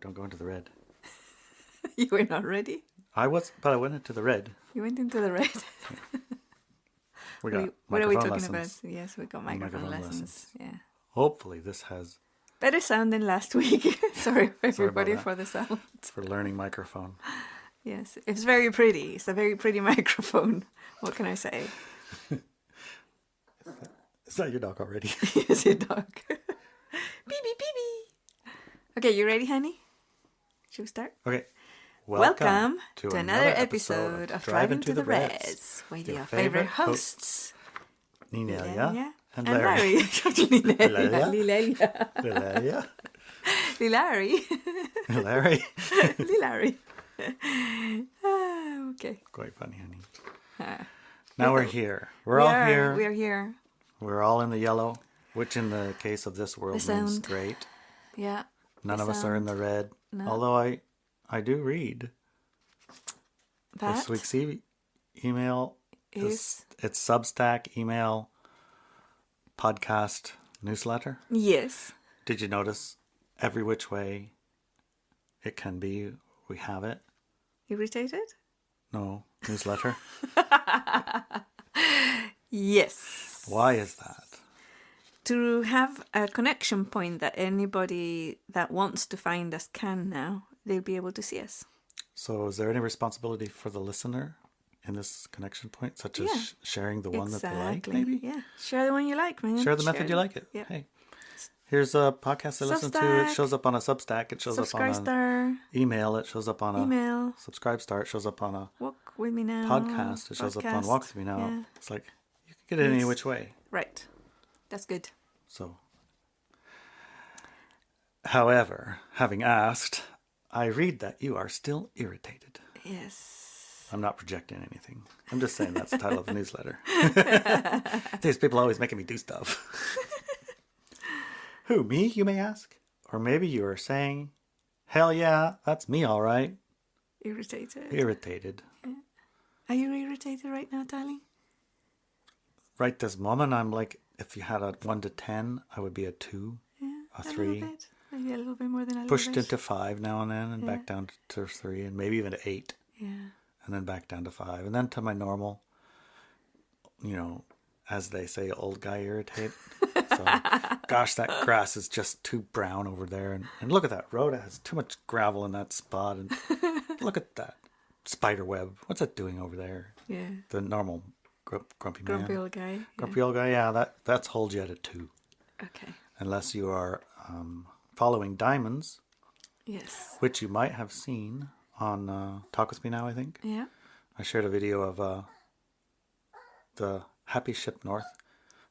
Don't go into the red. You were not ready? I was, but I went into the red. You went into the red. We got what are we talking lessons. about? Yes, we got microphone lessons. Yeah. Hopefully this has... Better sound than last week. Sorry, everybody, for the sound. For learning microphone. Yes, it's very pretty. It's a very pretty microphone. What can I say? Is that your dog already? Yes, your dog. Beep, beep, beep, beep. Okay, you ready, honey? Should we start? Okay. Welcome to another episode of Driving to the Res with your favorite hosts, Inelia and Larry. Inelia. Larry. Larry. Okay. Quite funny, honey. Now we're here. We're all here. We're here. We're all in the yellow, which in the case of this world means great. Yeah. None of us are in the red. No. Although I do read. That this week's email is it's Substack email podcast newsletter. Yes. Did you notice every which way it can be? We have it. Irritated? No, newsletter. Yes. Why is that? To have a connection point that anybody that wants to find us can now. They'll be able to see us. So is there any responsibility for the listener in this connection point, such as sharing the one that they like, maybe? Yeah, share the one you like, man. Share the method you like it. Yep. Hey, here's a podcast I listen to. It shows up on a Substack. It shows up on an email. It shows up on a Subscribe Star. It shows up on a Walk With Me Now podcast. It shows up on Walk With Me Now. Yeah. It's like you can get it any which way. Right. That's good. So, however, having asked, I read that you are still irritated. Yes. I'm not projecting anything. I'm just saying that's the title of the newsletter. These people always making me do stuff. Who, me, you may ask? Or maybe you are saying, hell yeah, that's me all right. Irritated. Irritated. Yeah. Are you irritated right now, darling? Right this moment, I'm like, if you had a 1 to 10, I would be a 2, a 3. Little bit. Maybe a little bit more than a little Pushed bit. into 5 now and then, and back down to 3, and maybe even to 8. Yeah. And then back down to 5, and then to my normal, as they say, old guy irritate. So, gosh, that grass is just too brown over there, and look at that road. It has too much gravel in that spot, and look at that spider web. What's that doing over there? Yeah. The normal grumpy man. Grumpy old guy. Grumpy old guy, yeah, that's holds you at a 2. Okay. Unless you are following Diamonds. Yes. Which you might have seen on Talk With Me Now, I think. Yeah. I shared a video of the Happy Ship North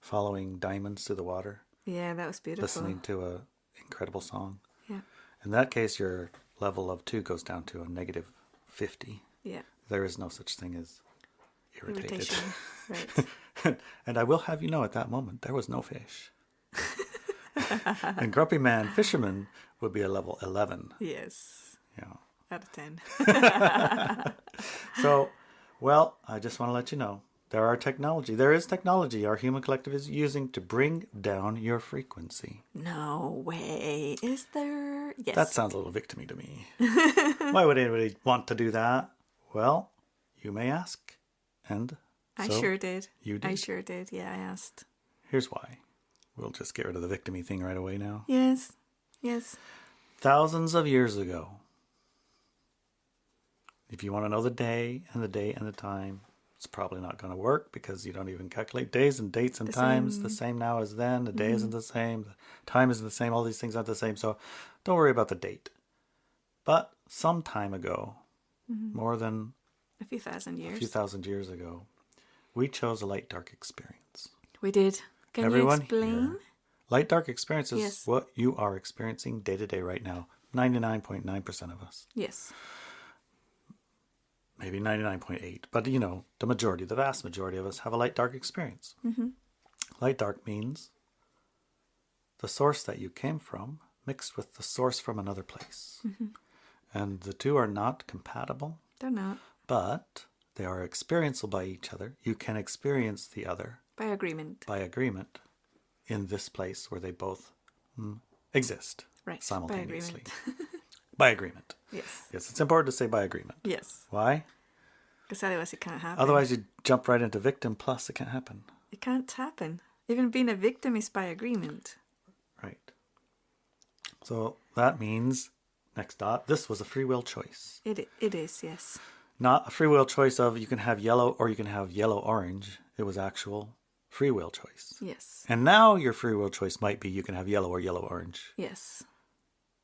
following diamonds through the water. Yeah, that was beautiful. Listening to an incredible song. Yeah. In that case, your level of 2 goes down to a negative 50. Yeah. There is no such thing as irritated. Right. And I will have you know, at that moment, there was no fish. And Grumpy Man Fisherman would be a level 11. Yes. Yeah. Out of 10. So, I just want to let you know, there is technology our human collective is using to bring down your frequency. No way. Is there? Yes. That sounds a little victim-y to me. Why would anybody want to do that? Well, you may ask. And I sure did. You did? I sure did. Yeah, I asked. Here's why. We'll just get rid of the victim-y thing right away now. Yes. Yes. Thousands of years ago, if you want to know the day and the date and the time, it's probably not going to work because you don't even calculate days and dates and times the same now as then. The day isn't the same. The time isn't the same. All these things aren't the same. So don't worry about the date. But some time ago, more than a few thousand years ago, we chose a light-dark experience. We did. Can you explain? Here, light-dark experience is what you are experiencing day to day right now. 99.9% of us. Yes. Maybe 99.8. But, the vast majority of us have a light-dark experience. Mm-hmm. Light-dark means the source that you came from mixed with the source from another place. Mm-hmm. And the two are not compatible. They're not. But they are experienceable by each other. You can experience the other. By agreement. In this place where they both exist. Right. Simultaneously. By agreement. Yes. Yes, it's important to say by agreement. Yes. Why? Because otherwise it can't happen. Otherwise you jump right into victim, plus it can't happen. It can't happen. Even being a victim is by agreement. Right. So that means, next dot, this was a free will choice. It is, yes. Not a free will choice of you can have yellow or you can have yellow-orange. It was actual free will choice. Yes. And now your free will choice might be you can have yellow or yellow-orange. Yes.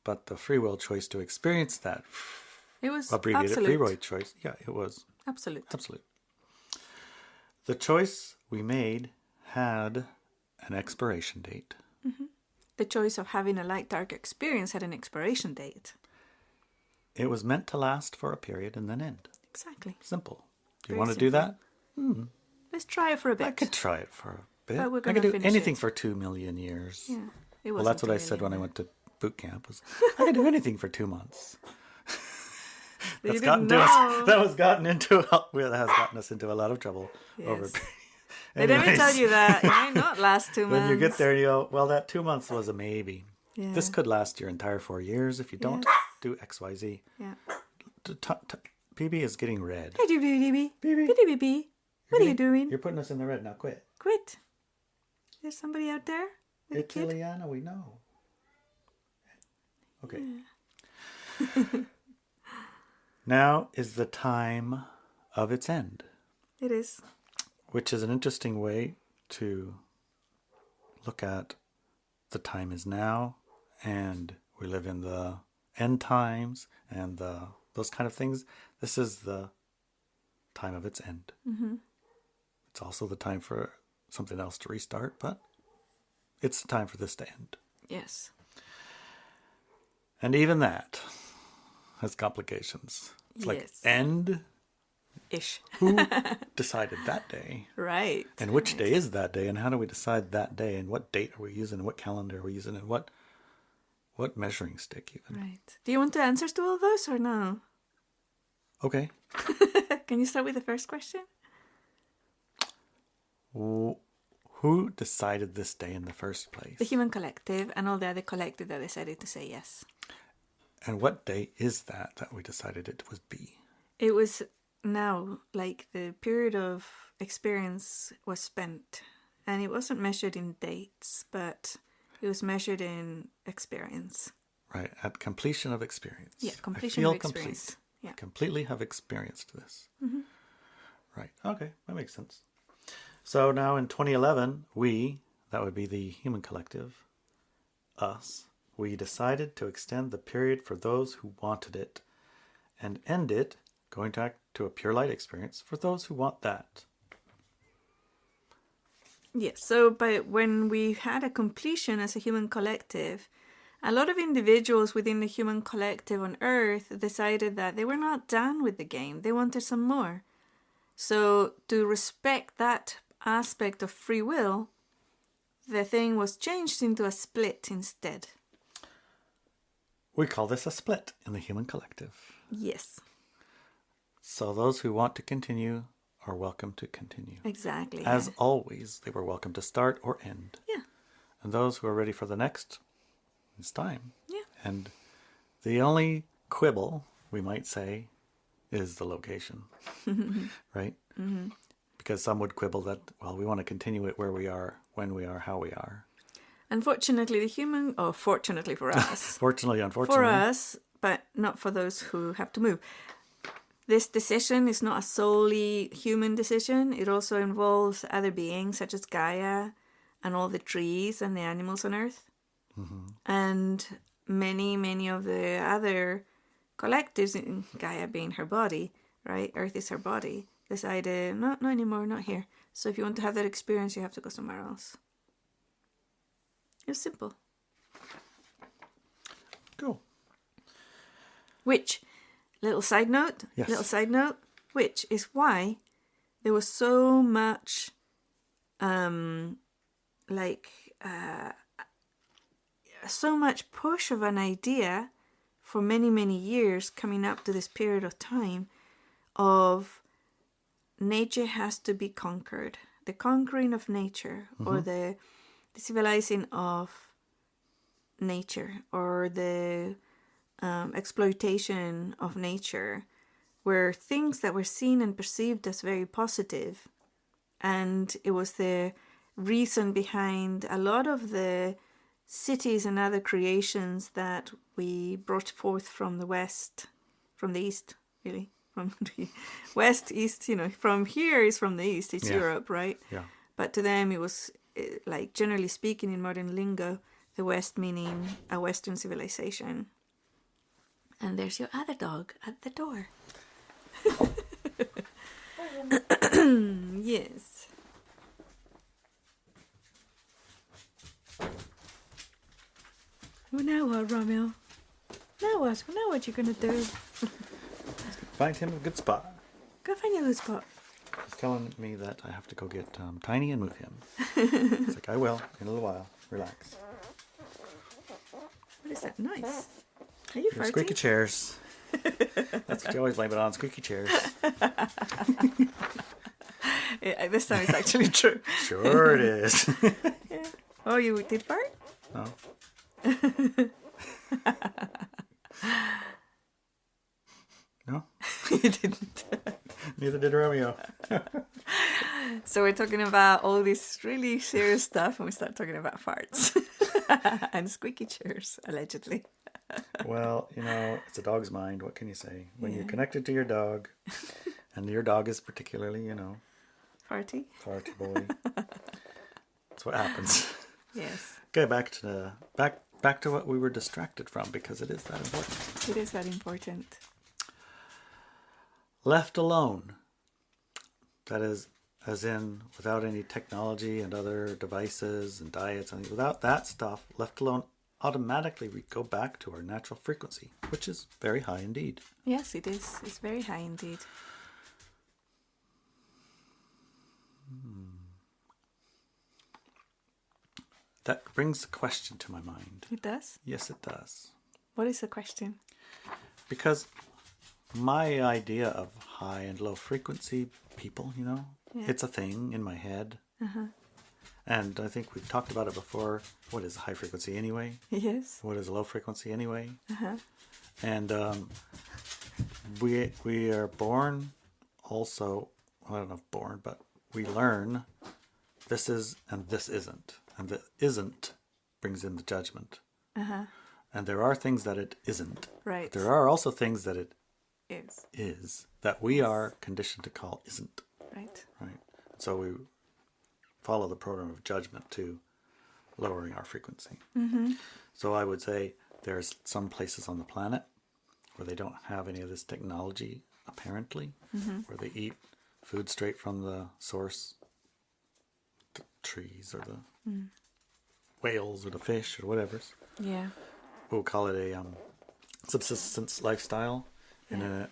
But the free will choice to experience that It was abbreviated absolute. free will choice, yeah, it was Absolute. absolute. The choice we made had an expiration date. The choice of having a light-dark experience had an expiration date. It was meant to last for a period and then end. Exactly. Simple. Do you Very want to do simple. that? Let's try it for a bit. I could try it for a bit. But we're I gonna could do finish anything it. for 2 million years. Yeah. It Well, wasn't that's what I a said when I million. went to boot camp. Was I could do anything for 2 months. You That's didn't gotten know. that has gotten us into a lot of trouble over. Yes. They never Anyways, tell you that. It might not last 2 months. when you get there, you go, well, that 2 months was a maybe. Yeah. This could last your entire 4 years if you don't Yes. do X, Y, Z. Yeah. PB is getting red. Hey, BB. BB. BB. What are you doing? You're putting us in the red now. Quit. Quit. There's somebody out there with It's a kid. Ileana, we know. Okay. Now is the time of its end, It is. which is an interesting way to look at the time is now, and we live in the end times and those kind of things. This is the time of its end. Mm-hmm. It's also the time for something else to restart, but it's the time for this to end. Yes. And even that has complications. It's like Yes. end. Ish. Who decided that day? Right. And which day is that day? And how do we decide that day? And what date are we using? And what calendar are we using? And what measuring stick even? Right. Do you want the answers to all those or no? Okay. Can you start with the first question? Who decided this day in the first place? The human collective and all the other collective that decided to say yes. And what day is that we decided it would be? It was now, like the period of experience was spent. And it wasn't measured in dates, but it was measured in experience. Right, at completion of experience. Yeah, completion I feel of experience. complete. Yeah. I completely have experienced this. Mm-hmm. Right, okay, that makes sense. So now in 2011, that would be the human collective, us, we decided to extend the period for those who wanted it and end it going back to a pure light experience for those who want that. Yes, so but when we had a completion as a human collective, a lot of individuals within the human collective on Earth decided that they were not done with the game. They wanted some more. So to respect that aspect of free will, the thing was changed into a split instead. We call this a split in the human collective. Yes, So those who want to continue are welcome to continue. exactly. As always, they were welcome to start or end. Yeah. And those who are ready for the next, it's time. Yeah. And the only quibble, we might say, is the location. Right? Mm-hmm. Because some would quibble that, well, we want to continue it where we are, when we are, how we are. Unfortunately, fortunately for us. Fortunately, unfortunately. For us, but not for those who have to move. This decision is not a solely human decision. It also involves other beings such as Gaia and all the trees and the animals on Earth. Mm-hmm. And many of the other collectives, Gaia being her body, right? Earth is her body, decided, not anymore, not here. So if you want to have that experience, you have to go somewhere else. It was simple. Cool. Which, little side note, which is why there was so much, so much push of an idea for many years coming up to this period of time of nature has to be conquered. The conquering of nature, or the civilizing of nature, or the exploitation of nature were things that were seen and perceived as very positive. And it was the reason behind a lot of the cities and other creations that we brought forth from the West, from the East, really. From the West, East, from here is from the East, it's Europe, right? Yeah. But to them it was, like, generally speaking in modern lingo, the West meaning a Western civilization. And there's your other dog at the door. Yes. Well, now what, Romeo? Now what? Now what you gonna do? Find him a good spot. Go find your good spot. He's telling me that I have to go get Tiny and move him. It's like, I will, in a little while. Relax. What is that noise? Are you farting? Squeaky chairs. That's what you always blame it on, squeaky chairs. Yeah, this time it's actually true. Sure it is. Yeah. Oh, you did fart? No. No? You didn't. Neither did Romeo. So we're talking about all this really serious stuff and we start talking about farts. And squeaky chairs, allegedly. Well, it's a dog's mind. What can you say? When Yeah. you're connected to your dog, and your dog is particularly, Farty? farty boy. That's what happens. Yes. Okay, back to what we were distracted from, because it is that important. It is that important. Left alone. That is, as in, without any technology and other devices and diets, and without that stuff, left alone, automatically we go back to our natural frequency, which is very high indeed. Yes, it is. It's very high indeed. That brings a question to my mind. It does? Yes, it does. What is the question? Because my idea of high and low frequency people, Yeah. it's a thing in my head. And I think we've talked about it before. What is high frequency anyway? Yes. What is low frequency anyway? And we are born also, well, I don't know if born, but we learn this is and this isn't. And the isn't brings in the judgment. And there are things that it isn't. Right. There are also things that it Is. is that we are conditioned to call isn't. Right. Right. So we follow the program of judgment to lowering our frequency. So I would say there's some places on the planet where they don't have any of this technology, apparently, where they eat food straight from the source, the trees or the whales or the fish or whatever. Yeah. We'll call it a subsistence lifestyle in an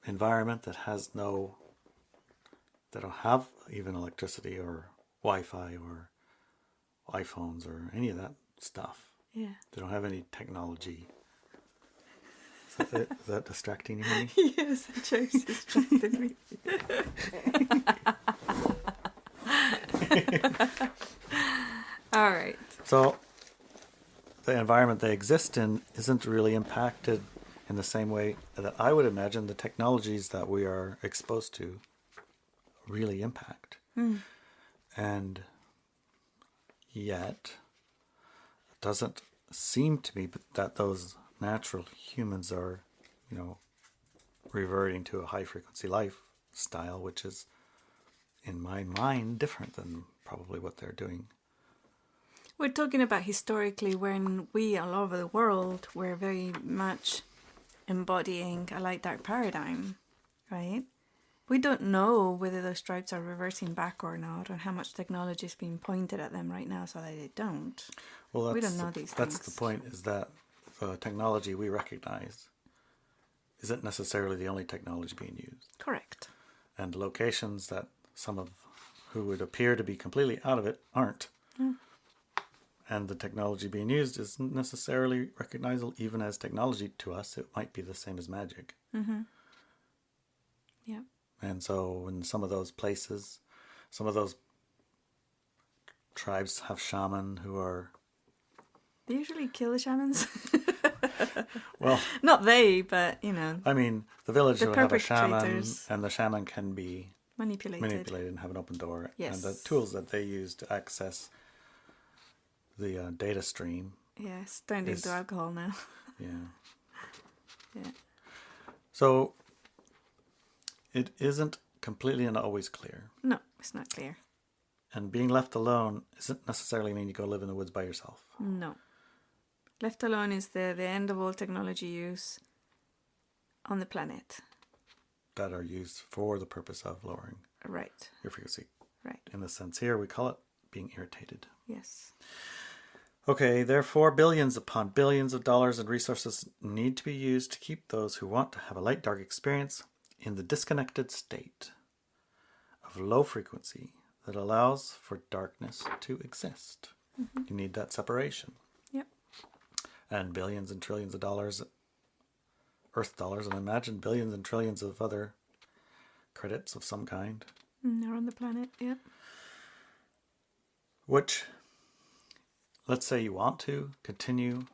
environment that has they don't have even electricity or Wi-Fi or iPhones or any of that stuff. Yeah. They don't have any technology. Is that distracting you, honey? Yes, the jokes distracted me. All right. So the environment they exist in isn't really impacted in the same way that I would imagine the technologies that we are exposed to really impact. And yet, it doesn't seem to me that those natural humans are, reverting to a high frequency lifestyle, which is, in my mind, different than probably what they're doing. We're talking about historically when we all over the world were very much embodying a light dark paradigm, right? We don't know whether those stripes are reversing back or not, or how much technology is being pointed at them right now so that they don't. Well, we don't know these that's things. the point, is that the technology we recognize isn't necessarily the only technology being used. Correct. And locations that some of who would appear to be completely out of it aren't. And the technology being used isn't necessarily recognizable even as technology to us. It might be the same as magic. Yeah. And so in some of those places, some of those tribes have shaman who are... They usually kill the shamans. Well, Not they, but, you know, I mean, the village the would have a shaman, perpetrators. and the shaman can be Manipulated. manipulated and have an open door. Yes. And the tools that they use to access the data stream. Yeah, it's turned into alcohol now. Yeah. Yeah. So it isn't completely and always clear. No, it's not clear. And being left alone doesn't necessarily mean you go live in the woods by yourself. No. Left alone is the end of all technology use on the planet. That are used for the purpose of lowering Right. your frequency. Right. In the sense here, we call it being irritated. Yes. Okay, therefore, billions upon billions of dollars and resources need to be used to keep those who want to have a light-dark experience in the disconnected state of low frequency that allows for darkness to exist. Mm-hmm. You need that separation. Yep. And billions and trillions of dollars, Earth dollars, and imagine billions and trillions of other credits of some kind. They're on the planet, yep. Which, let's say you want to continue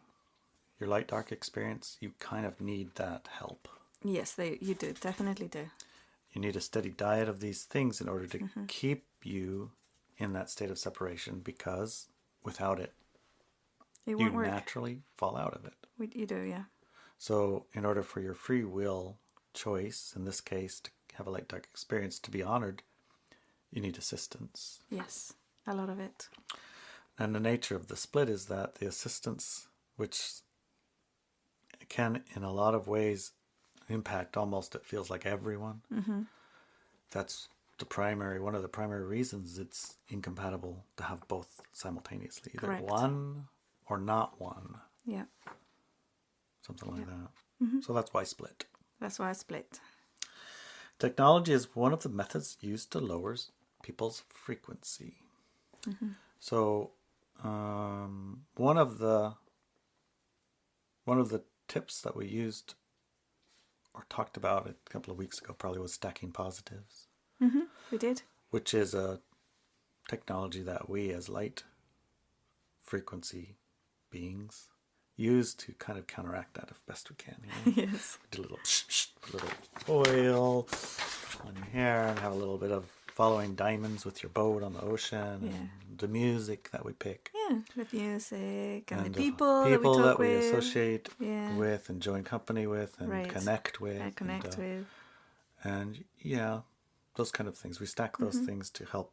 your light-dark experience, you kind of need that help. Yes, you do, definitely do. You need a steady diet of these things in order to keep you in that state of separation, because without it, It you won't work. naturally fall out of it. You do, yeah. So in order for your free will choice, in this case, to have a light-dark experience to be honored, you need assistance. Yes, a lot of it. And the nature of the split is that the assistance, which can in a lot of ways impact almost, it feels like, everyone, that's one of the primary reasons it's incompatible to have both simultaneously. Either Correct. one or not one. Yeah. Something like that. So that's why split. That's why I split. Technology is one of the methods used to lower people's frequency. So one of the tips that we used or talked about a couple of weeks ago probably was stacking positives. We did. Which is a technology that we as light frequency beings use to kind of counteract that as best we can. You know? Yes. Do a little oil on your hair and have a little bit of following diamonds with your boat on the ocean. Yeah. And the music that we pick. Yeah, the music and the And people that we talk with. associate Yeah. with and join company with and Right. connect with. I connect with. And yeah, those kind of things. We stack those things to help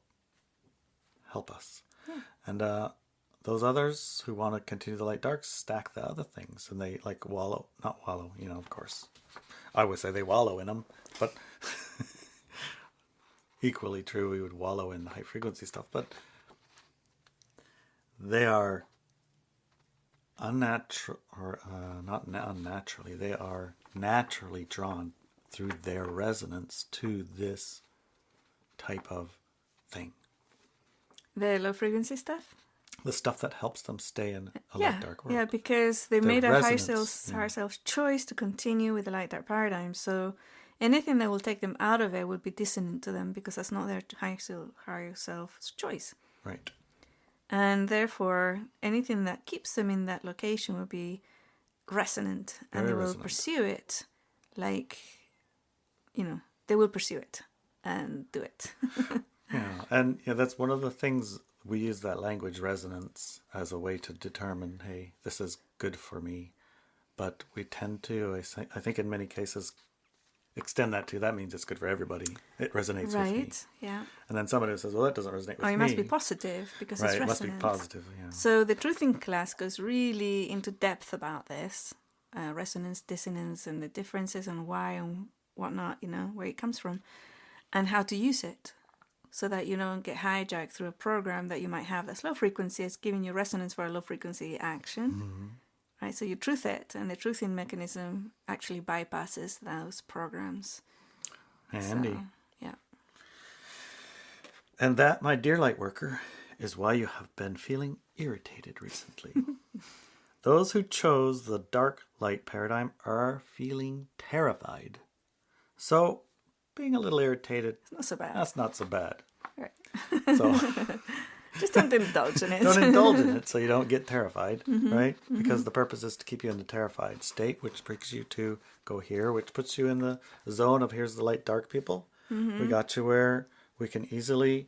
us. Yeah. And those others who want to continue the light darks stack the other things, and they like not wallow, you know, of course. I would say they wallow in them, but equally true, we would wallow in the high frequency stuff, but they are unnatural, or not unnaturally, they are naturally drawn through their resonance to this type of thing. The low frequency stuff? The stuff that helps them stay in a Yeah, light dark world. yeah, because they Their made a higher resonance, self choice to continue with the light dark paradigm. So anything that will take them out of it will be dissonant to them because that's not their higher self's choice. Right. And therefore, anything that keeps them in that location will be resonant, and Very they will resonant. pursue it like, they will pursue it and do it. Yeah, and that's one of the things we use, that language resonance, as a way to determine, hey, this is good for me. But we tend to, I think in many cases, extend that to, that means it's good for everybody. It resonates with me. Right, yeah. And then somebody says, well, that doesn't resonate with me. It must be positive because Right, it's it must be resonant. positive, yeah. So the truthing class goes really into depth about this, resonance, dissonance, and the differences and why and whatnot, where it comes from, and how to use it so that you don't get hijacked through a program that you might have that's low frequency. It's giving you resonance for a low frequency action, right? So you truth it, and the truthing mechanism actually bypasses those programs. Handy. So, yeah. And that, my dear light worker, is why you have been feeling irritated recently. Those who chose the dark light paradigm are feeling terrified. So, being a little irritated, It's not so bad. that's not so bad. Right. So, Just don't indulge in it. Don't indulge in it so you don't get terrified, right? Because the purpose is to keep you in the terrified state, which brings you to go here, which puts you in the zone of here's the light, dark people. We got you where we can easily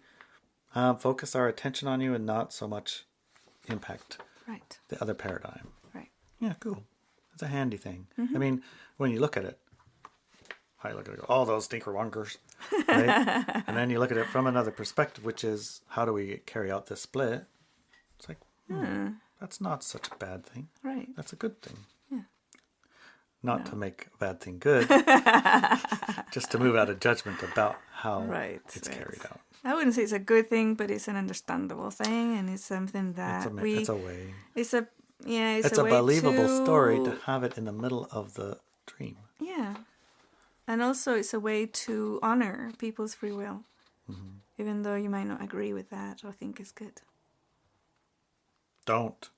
focus our attention on you and not so much impact Right. the other paradigm. Right. Yeah, cool. It's a handy thing. I mean, when you look at it, I look at it, all those stinker wonkers, right? And then you look at it from another perspective, which is how do we carry out this split? It's like, that's not such a bad thing. Right. That's a good thing. Yeah. Not to make a bad thing good, just to move out of judgment about how it's carried out. I wouldn't say it's a good thing, but it's an understandable thing, and it's something that It's a way. It's a It's a way believable to... story to have it in the middle of the dream. Yeah. And also it's a way to honor people's free will. Even though you might not agree with that or think it's good. Don't.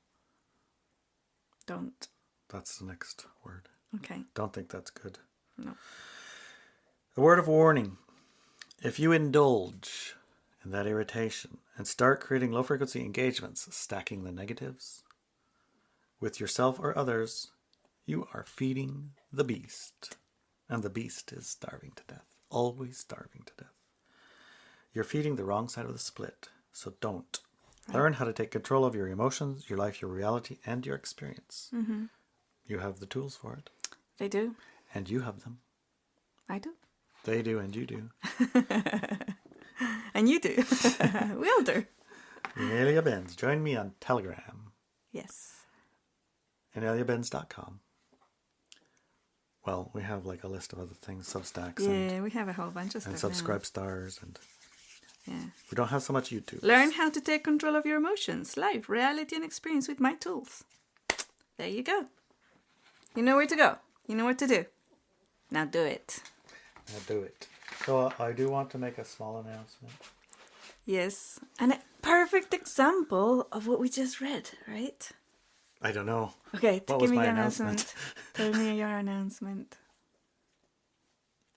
Don't. That's the next word. Okay. Don't think that's good. No. A word of warning. If you indulge in that irritation and start creating low-frequency engagements, stacking the negatives with yourself or others, you are feeding the beast. And the beast is starving to death. Always starving to death. You're feeding the wrong side of the split, so don't. Right. Learn how to take control of your emotions, your life, your reality, and your experience. You have the tools for it. They do. And you have them. I do. They do, and you do. And you do. We all do. Inelia Benz. Join me on Telegram. Yes. IneliaBenz.com. Well, we have like a list of other things, Substacks. Yeah, we have a whole bunch of stuff. And Subscribe Stars. And yeah. We don't have so much YouTube. Learn how to take control of your emotions, life, reality, and experience with my tools. There you go. You know where to go. You know what to do. Now do it. Now do it. So I do want to make a small announcement. Yes. And a perfect example of what we just read, right? I don't know. Okay, what give was me my your announcement? Tell me your announcement.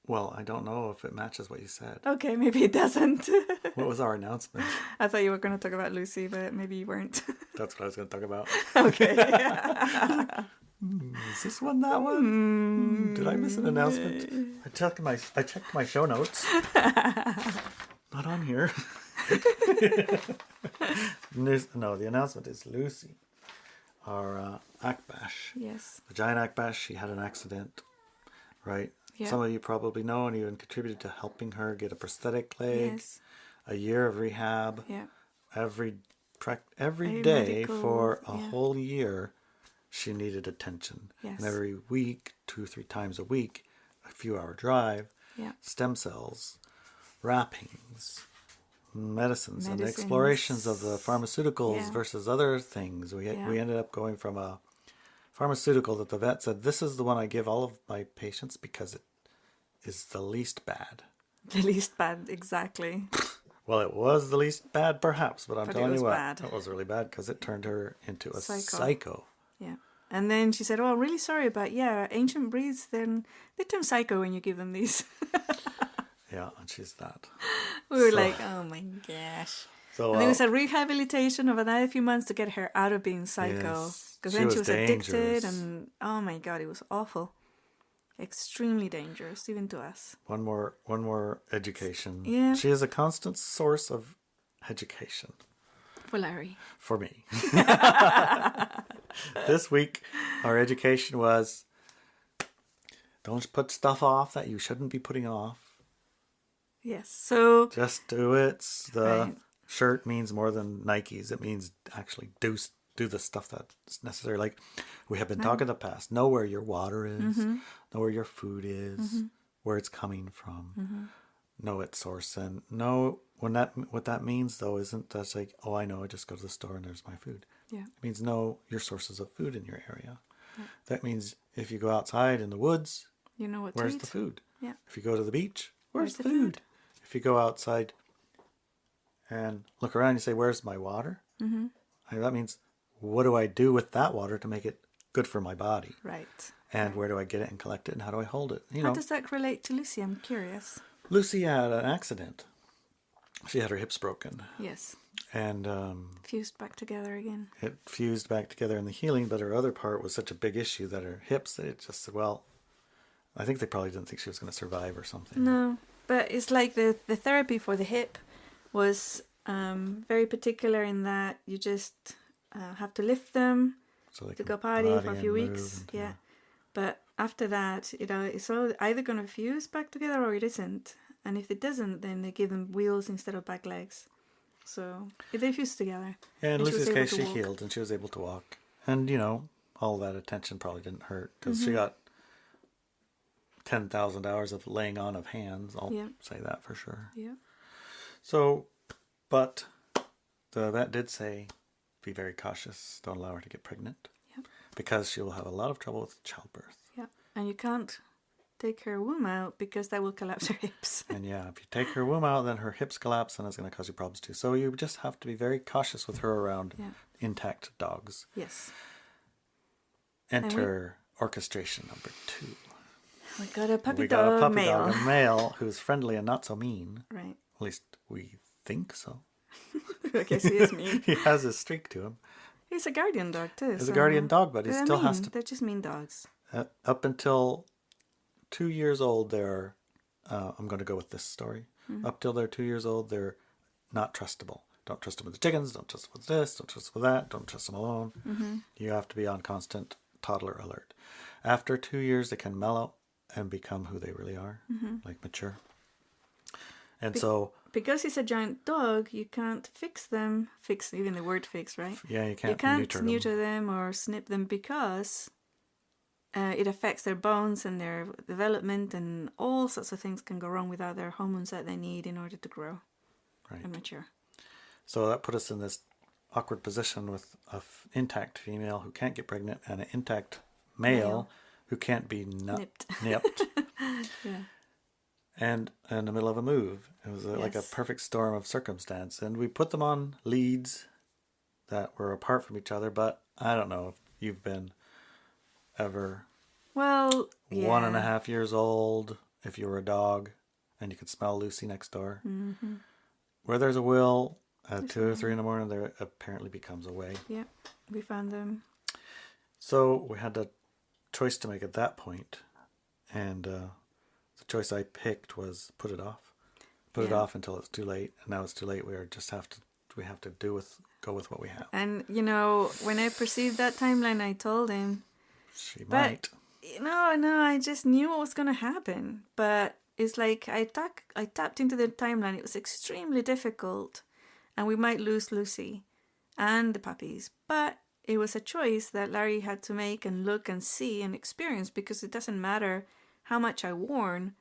Well, I don't know if it matches what you said. Okay, maybe it doesn't. What was our announcement? I thought you were going to talk about Lucy, but maybe you weren't. That's what I was going to talk about. Okay. Is this one that one? Did I miss an announcement? I checked my show notes. Not on here. No, the announcement is Lucy, our Akbash. Yes. The giant Akbash, she had an accident, right? Yeah. Some of you probably know and even contributed to helping her get a prosthetic leg. Yes. A year of rehab. Yeah. Every day medical, for a whole year, she needed attention. Yes. And every week, 2 or 3 times a week, a few-hour drive, Yeah. stem cells, wrappings, medicines, and explorations of the pharmaceuticals versus other things. We ended up going from a pharmaceutical that the vet said, this is the one I give all of my patients because it is the least bad. The least bad, exactly. Well, it was the least bad, perhaps, but I'm telling you what, bad. it was really bad because it turned her into a Psycho. psycho. Yeah. And then she said, oh, I'm really sorry, but ancient breeds, then they turn psycho when you give them these. Yeah, and she's that. We were like, oh my gosh. So, and then it was a rehabilitation of another few months to get her out of being psycho. Because then she was addicted and, oh my God, it was awful. Extremely dangerous, even to us. One more education. Yeah. She is a constant source of education. For Larry. For me. This week, our education was, don't put stuff off that you shouldn't be putting off. Yes, so... Just do it. The shirt means more than Nikes. It means actually do the stuff that's necessary. Like we have been talking in the past. Know where your water is. Know where your food is. Where it's coming from. Know its source. And know what that means, though, isn't that's like, oh, I know, I just go to the store and there's my food. Yeah. It means know your sources of food in your area. Yeah. That means if you go outside in the woods, you know what where's to eat. the food? Yeah. If you go to the beach, where's the food? If you go outside and look around and you say, where's my water? That means, what do I do with that water to make it good for my body? Right. And where do I get it and collect it and how do I hold it? How does that relate to Lucy? I'm curious. Lucy had an accident she had her hips broken. Yes. And Fused back together again. it fused back together in the healing, but her other part was such a big issue that her hips, it just said, well, I think they probably didn't think she was going to survive or something. No, but it's like the therapy for the hip was very particular in that you just have to lift them So they to can go party for a and few move weeks. and, Yeah. But after that, it's all either going to fuse back together or it isn't. And if it doesn't, then they give them wheels instead of back legs. So if they fuse together. Yeah, in and she was Lucy's able case, to she walk. healed and she was able to walk. And, all that attention probably didn't hurt because she got 10,000 hours of laying on of hands. I'll say that for sure. Yeah. So, but the vet did say, be very cautious. Don't allow her to get pregnant. Yeah. Because she will have a lot of trouble with childbirth. Yeah. And you can't take her womb out because that will collapse her hips. And yeah, if you take her womb out, then her hips collapse and it's going to cause you problems too. So you just have to be very cautious with her around intact dogs. Yes. Enter orchestration number 2. We got a puppy We got dog a puppy male. dog, a male, who's friendly and not so mean. Right. At least we think so. I guess he is mean. He has a streak to him. He's a guardian dog too. He's a guardian dog, but he they're still mean. has to... They're just mean dogs. Up until 2 years old, they're... I'm going to go with this story. Up till they're 2 years old, they're not trustable. Don't trust them with the chickens. Don't trust them with this. Don't trust them with that. Don't trust them alone. You have to be on constant toddler alert. After 2 years, they can mellow and become who they really are, like mature. And so... Because he's a giant dog, you can't fix them. Fix, even the word fix, right? Yeah, you can't, you can't neuter them or snip them because it affects their bones and their development, and all sorts of things can go wrong without their hormones that they need in order to grow and mature. So that put us in this awkward position with an intact female who can't get pregnant and an intact male who can't be nipped. Yeah. And in the middle of a move. It was like a perfect storm of circumstance. And we put them on leads that were apart from each other, but I don't know if you've been ever 1.5 years old, if you were a dog and you could smell Lucy next door. Where there's a will, at 2 or 3 in the morning, there apparently becomes a way. Yeah, we found them. So we had a choice to make at that point, and the choice I picked was put it off. Put it off until it's too late, and now it's too late. We have to go with what we have. And when I perceived that timeline, I told him. She might. I just knew what was going to happen. But it's like I tapped into the timeline. It was extremely difficult, and we might lose Lucy and the puppies. But it was a choice that Larry had to make and look and see and experience, because it doesn't matter how much I warn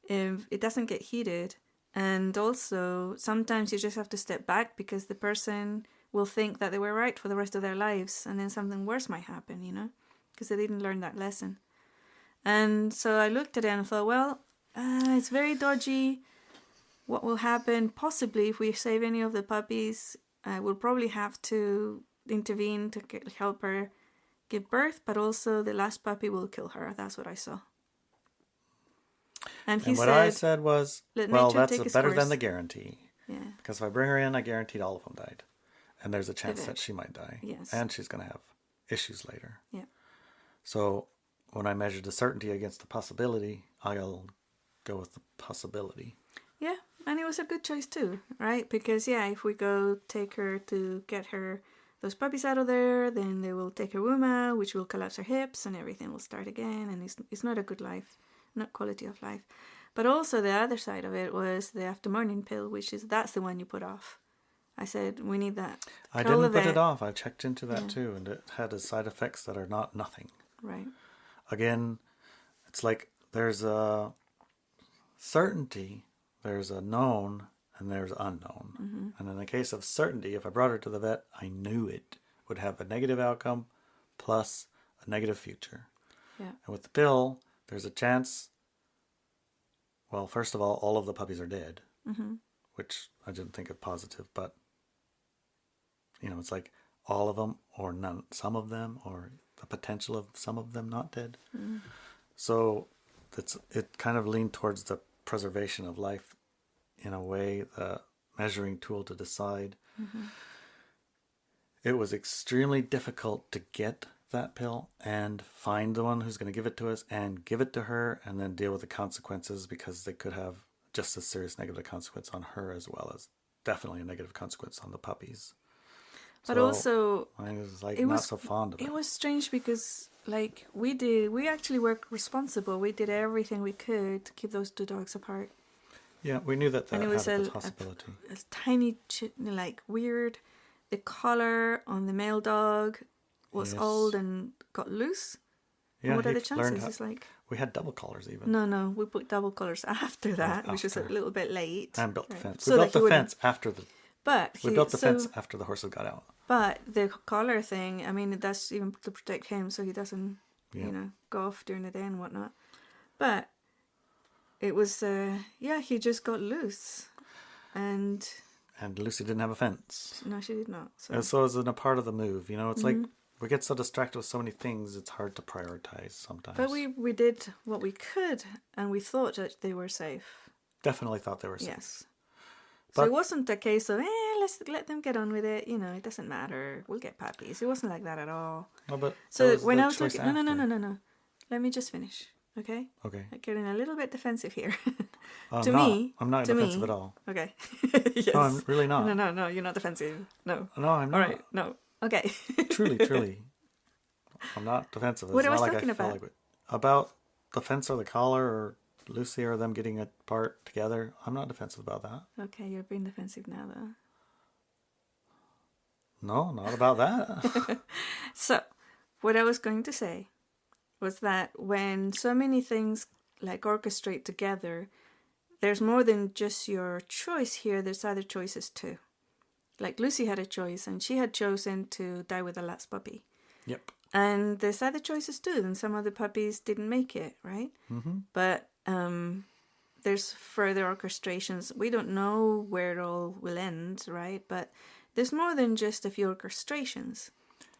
if it doesn't get heeded. And also, sometimes you just have to step back because the person will think that they were right for the rest of their lives, and then something worse might happen, because they didn't learn that lesson. And so I looked at it and thought, well, it's very dodgy. What will happen? Possibly, if we save any of the puppies, we'll probably have to intervene to help her give birth, but also the last puppy will kill her. That's what I saw. And he what said, I said was, well, that's better than the guarantee. Yeah. Because if I bring her in, I guaranteed all of them died. And there's a chance that she might die. Yes. And she's going to have issues later. Yeah. So when I measured the certainty against the possibility, I'll go with the possibility. Yeah, and it was a good choice too, right? Because, if we go take her to get her those puppies out of there, then they will take her womb out, which will collapse her hips, and everything will start again, and it's not a good life. Not quality of life. But also the other side of it was the after morning pill, that's the one you put off. I said, we need that. I didn't put it off. I checked into that too, and it had side effects that are not nothing. Right. Again, it's like there's a certainty, there's a known, and there's unknown. And in the case of certainty, if I brought her to the vet, I knew it would have a negative outcome plus a negative future. Yeah. And with the pill, there's a chance, well, first of all of the puppies are dead, which I didn't think of positive, but, it's like all of them or none, some of them, or the potential of some of them not dead. So it kind of leaned towards the preservation of life in a way, the measuring tool to decide. It was extremely difficult to get that pill and find the one who's going to give it to us and give it to her and then deal with the consequences, because they could have just as serious negative consequence on her as well as definitely a negative consequence on the puppies. But So also, I was like not so fond of it. It was strange because like we actually were responsible. We did everything we could to keep those two dogs apart. Yeah, we knew that And it was had a possibility. A tiny, like weird. The collar on the male dog was old and got loose. Yeah, what are the chances? It's like we had double collars even. No, we put double collars after that, which was a little bit late. And built the fence. So we built the fence after the. We built the fence after the horses got out. But the collar thing, I mean, that's even to protect him, so he doesn't, go off during the day and whatnot. But it was, he just got loose, and Lucy didn't have a fence. No, she did not. So, and so it was a part of the move. It's like we get so distracted with so many things, it's hard to prioritize sometimes. But we did what we could, and we thought that they were safe. Definitely thought they were safe. Yes. So it wasn't a case of, let's let them get on with it. It doesn't matter. We'll get puppies. It wasn't like that at all. No, but so when I was looking, no. Let me just finish, okay? Okay. I'm getting a little bit defensive here. I'm not defensive at all. Okay. Yes. No, I'm really not. No, you're not defensive. No. No, I'm not. All right, no. Okay. Truly. I'm not defensive. What I was talking about? About the fence or the collar or Lucy or them getting apart together. I'm not defensive about that. Okay, you're being defensive now, though. No, not about that. So, what I was going to say was that when so many things like orchestrate together, there's more than just your choice here. There's other choices too. Like Lucy had a choice, and she had chosen to die with the last puppy. Yep. And there's other choices too, and some of the puppies didn't make it, right? Mm-hmm. But there's further orchestrations. We don't know where it all will end, right? But there's more than just a few orchestrations.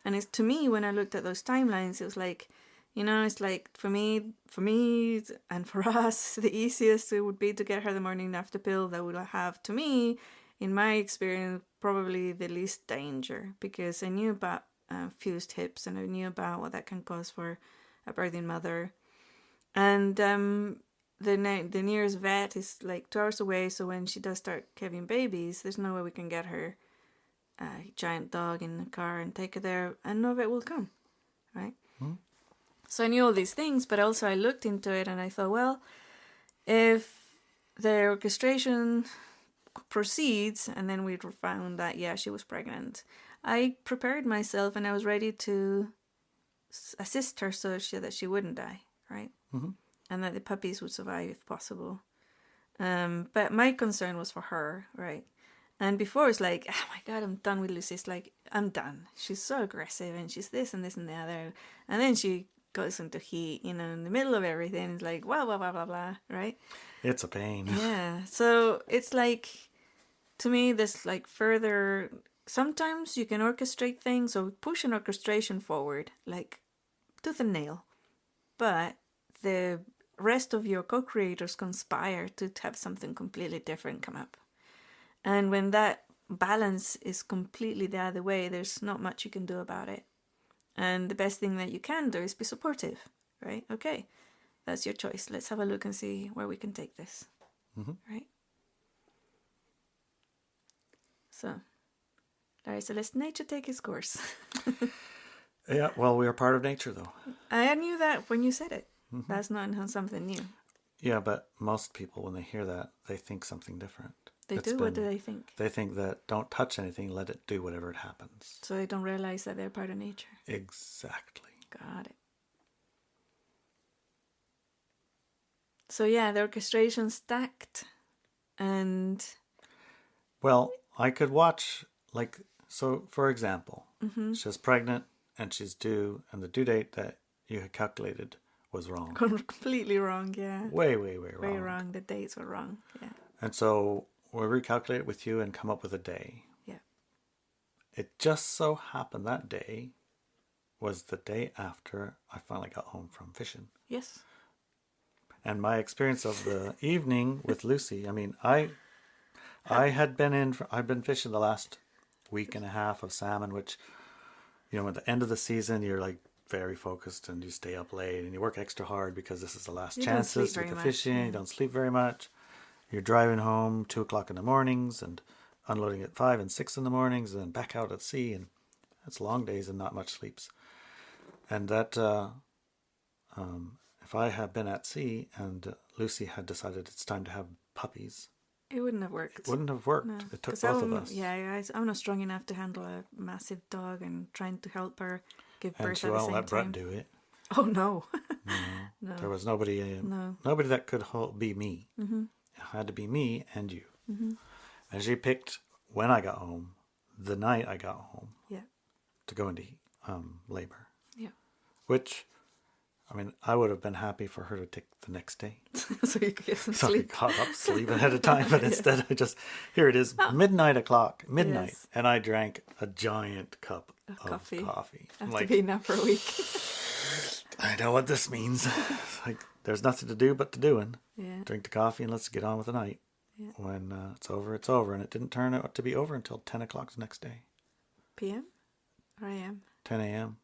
And it's, to me, when I looked at those timelines, it was like, it's like for me and for us, the easiest it would be to get her the morning after pill that would have, to me, in my experience, probably the least danger, because I knew about fused hips, and I knew about what that can cause for a birthing mother. And the nearest vet is like 2 hours away, so when she does start having babies, there's no way we can get her a giant dog in the car and take her there, and no vet will come, right? Mm-hmm. So I knew all these things, but also I looked into it and I thought, well, if the orchestration proceeds and then we found that, she was pregnant, I prepared myself and I was ready to assist her so that she wouldn't die, right? Mm-hmm. And that the puppies would survive if possible. But my concern was for her, right? And before it's like, oh my God, I'm done with Lucy. It's like, I'm done. She's so aggressive and she's this and this and the other. And then she goes into heat, in the middle of everything. It's like, blah, blah, blah, blah, blah, right? It's a pain. Yeah. So it's like, to me, there's like further, sometimes you can orchestrate things or push an orchestration forward, like tooth and nail. But the rest of your co-creators conspire to have something completely different come up. And when that balance is completely the other way, there's not much you can do about it. And the best thing that you can do is be supportive, right? Okay, that's your choice. Let's have a look and see where we can take this, right? So, Larry, let's nature take its course. Yeah, well, we are part of nature, though. I knew that when you said it. Mm-hmm. That's not something new. Yeah, but most people, when they hear that, they think something different. What do they think? They think that don't touch anything, let it do whatever it happens. So they don't realize that they're part of nature. Exactly. Got it. So yeah, the orchestration stacked, and... Well, I could watch, so for example, she's pregnant and she's due, and the due date that you had calculated was wrong. Completely wrong, yeah. Way wrong. Way wrong. The dates were wrong, yeah. And so we'll recalculate it with you and come up with a day. Yeah. It just so happened that day was the day after I finally got home from fishing. Yes. And my experience of the evening with Lucy, I mean, I I've been fishing the last week and a half of salmon, which, at the end of the season, you're like very focused and you stay up late and you work extra hard because this is the last You don't chances sleep to very get the much, fishing. yeah. You don't sleep very much. You're driving home 2 o'clock in the mornings and unloading at 5 and 6 in the mornings and then back out at sea. And that's long days and not much sleeps. And that, if I had been at sea and Lucy had decided it's time to have puppies, It wouldn't have worked. it wouldn't have worked. No, It took 'cause both of us. Yeah, I'm not strong enough to handle a massive dog and trying to help her give And birth she at the won't same let time. Brett do it. Oh no, No. no, There was nobody no. nobody that could be me. Mm-hmm. It had to be me and you. Mm-hmm. And she picked when I got home, the night I got home, Yeah, to go into labor. yeah. Which, I mean, I would have been happy for her to take the next day. So you could get some So I sleep. got up, sleep ahead of time, but instead here it is, midnight, Yes. and I drank a giant cup of coffee. coffee. I'm After like, being up for a week. I know what this means. Like, there's nothing to do but to doing. Yeah, Drink the coffee and let's get on with the night. Yeah. When it's over, it's over. And it didn't turn out to be over until 10 o'clock the next day. PM or AM. 10 a.m.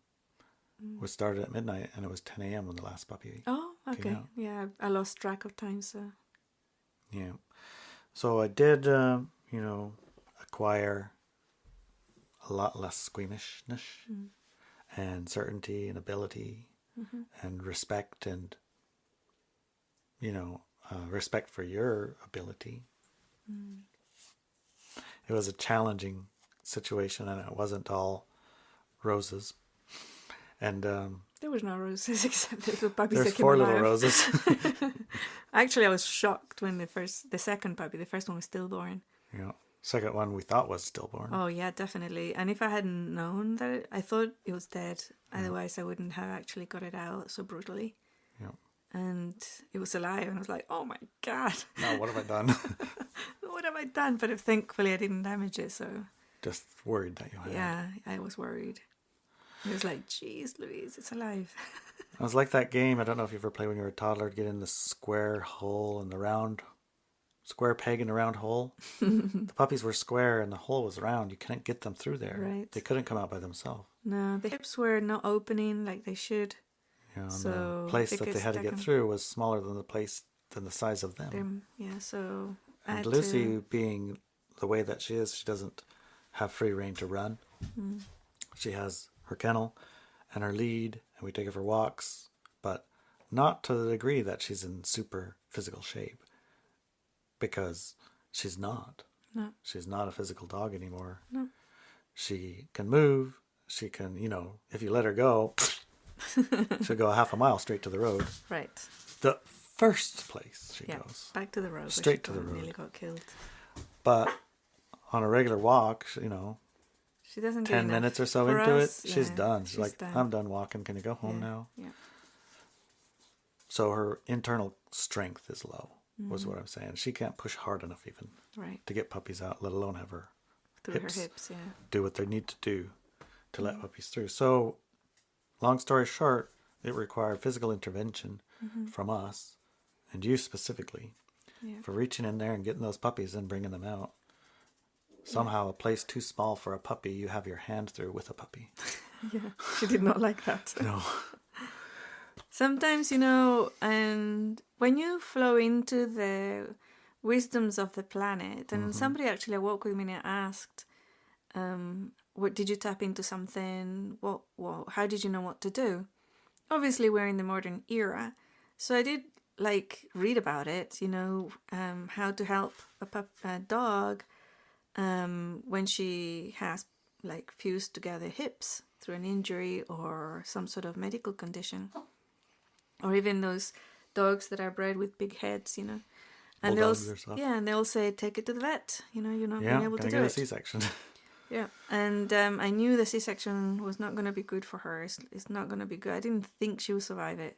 We started at midnight and it was 10 a.m. when the last puppy Oh, okay. came out. Yeah, I lost track of time, so Yeah. So I did, acquire a lot less squeamishness and certainty and ability and respect and, respect for your ability. It was a challenging situation and it wasn't all roses. And there was no roses except the puppies there's that came 4 alive. little roses. Actually, I was shocked when the second puppy, the first one was stillborn. Second one we thought was stillborn. Oh yeah, definitely. And if I hadn't known that, I thought it was dead. Otherwise, I wouldn't have actually got it out so brutally. Yeah. And it was alive, and I was like, "Oh my god, Now what have I done? what have I done?" But thankfully, I didn't damage it. So Just worried that you had. yeah, I was worried. It was like, "Geez, Louise, it's alive." It was like that game. I don't know if you ever played when you were a toddler. To get in the square hole and the round square peg in the round hole. The puppies were square and the hole was round. You couldn't get them through there. Right. They couldn't come out by themselves. No, the hips were not opening like they should. And So the place they that get they had to stuck get in- through was smaller than the size of them. Yeah, so I And had Lucy, to, being the way that she is, she doesn't have free rein to run. She has her kennel and her lead, and we take her for walks, but not to the degree that she's in super physical shape, because she's not. No. She's not a physical dog anymore. No. She can move. She can, if you let her go, she'll go half a mile straight to the road. right. The first place she Yeah, goes. back to the road. where Straight she to the got- road. Nearly got killed. But on a regular walk, She doesn't get 10 enough. minutes or so For into us, it, she's yeah, done. She's like, done. I'm done walking. Can you go home Yeah, now? Yeah. So her internal strength is low, was Mm-hmm. what I'm saying. She can't push hard enough even Right. to get puppies out, let alone have her Through hips her hips, yeah. do what they need to do to Mm-hmm. let puppies through. So, long story short, it required physical intervention from us, and you specifically, Yeah. for reaching in there and getting those puppies and bringing them out. Somehow, a place too small for a puppy, you have your hand through with a puppy. Yeah. She did not like that. No. Sometimes, and when you flow into the wisdoms of the planet, and somebody actually woke with me and asked, what did you tap into something? What how did you know what to do? Obviously, we're in the modern era, so I did read about it. How to help a dog when she has fused together hips through an injury or some sort of medical condition, or even those dogs that are bred with big heads, And Bulldogs or stuff. and they'll say, take it to the vet. You're not Yeah, being able to gonna do get a it. C-section. Yeah, and I knew the C-section was not going to be good for her. It's not going to be good. I didn't think she would survive it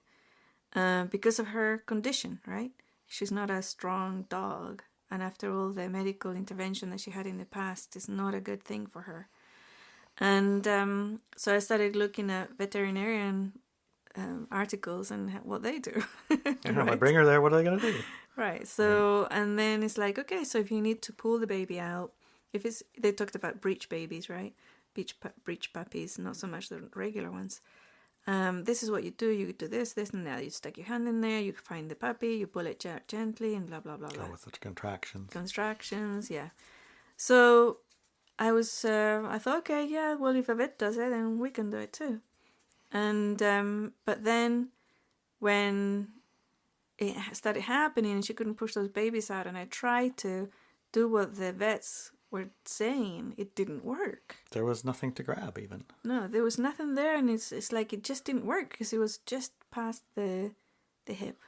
because of her condition, right? She's not a strong dog. And after all the medical intervention that she had in the past, it's not a good thing for her. And so I started looking at veterinarian articles and what they do. If I bring her there, what are they going to do? Right. So, and then it's like, okay, so if you need to pull the baby out, they talked about breech babies, right? Breech puppies, not so much the regular ones. This is what you do. You do this, and now you stick your hand in there, you find the puppy, you pull it gently, and blah, blah, blah, blah. Oh, with the contractions. Contractions, yeah. So I thought, okay, yeah, well, if a vet does it, then we can do it too. And, but then when it started happening and she couldn't push those babies out, and I tried to do what the vets were saying, it didn't work. There was nothing to grab even. No, there was nothing there, and it's like it just didn't work because it was just past the hip.